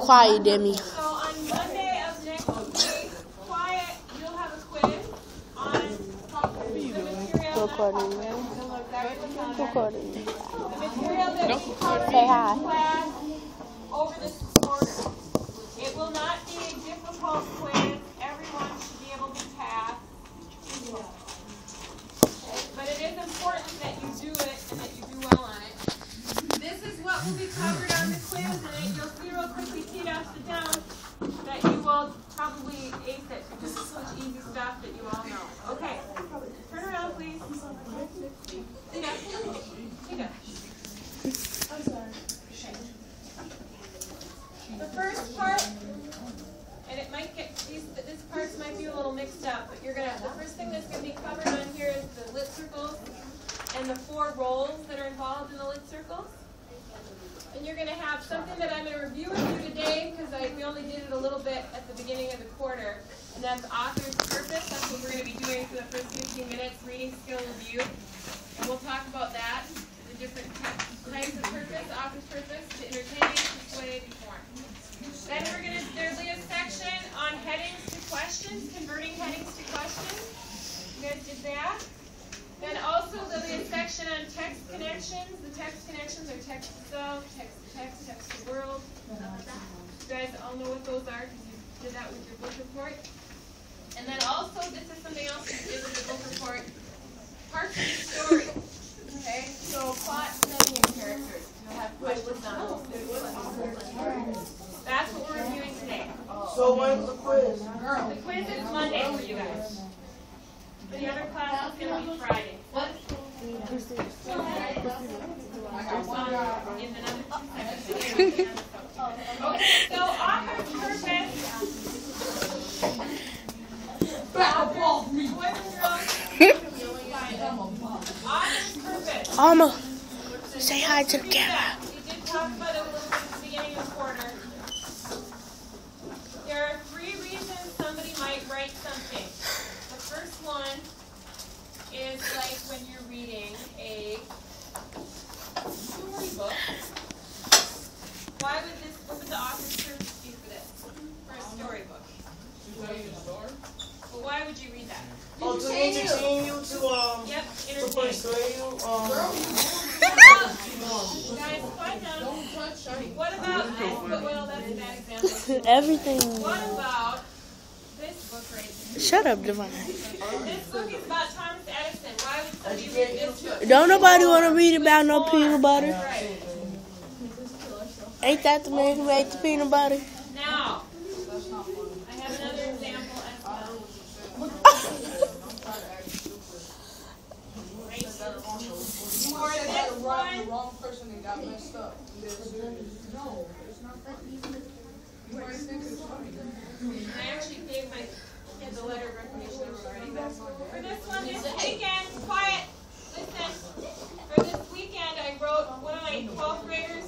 Quiet, Demi. So on Monday of next week, quiet, you'll have a quiz on the material Recording. the material that we covered Say in hi. class over this quarter. It will not be a difficult quiz. Everyone should be able to pass. But it is important that you do it and that you do well on it. This is what will be covered on the quiz, and you'll see real quickly, Kate asked it down, that you will probably ace it because it's such easy stuff that you all know. Okay, turn around, please. Tina. I'm sorry. The first part, and it might get this parts might be a little mixed up, but the first thing that's gonna be covered on here is the lit circles and the 4 roles that are involved in the lit circles. And you're going to have something that I'm going to review with you today because we only did it a little bit at the beginning of the quarter. And that's author's purpose. That's what we're going to be doing for the first 15 minutes, reading skill review. And we'll talk about that, the different types of purpose, author's purpose, to entertain, persuade, inform. Then we're going to, there'll be a section on headings to questions, converting headings to questions. You guys did that? Then also there'll be a section on text connections. The text connections are text to self, text to text, text to world. You guys all know what those are because you did that with your book report. And then also, this is something else you did with your book report, parts of the story. Okay, so plot, setting, and characters. You'll have questions on those. That's what we're reviewing today. So when's the quiz? The quiz is Monday for you guys. The other class is going to be Friday. What? In another 2 seconds. Okay, so author's purpose. Author's purpose. Alma, say hi to the camera. We did talk about it a little bit at the beginning of the quarter. There are 3 reasons somebody might write something. The first one is like when you're reading a storybook. What would the author's purpose be for this? For a storybook? To tell you a story? Well, why would you read that? Oh, to entertain you, Yep, to entertain. persuade you, Guys, quiet down. What about this book? Well, that's a bad example. Everything. What about this book right here? Shut up, Devon. This book is about Thomas Edison. Why would somebody read this book? Don't nobody want to read about no peanut butter. Right. Ain't that the man who made the peanut butter? Now, I have another example as well. For this one, wrong person and got messed up. No, it's not that easy. You might think it's funny. I actually gave my kids a letter of recommendation already. For this one, this weekend, quiet, listen. For this weekend, I wrote, one of my 12th graders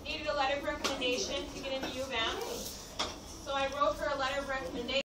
needed a letter of recommendation to get into U of M. So I wrote her a letter of recommendation.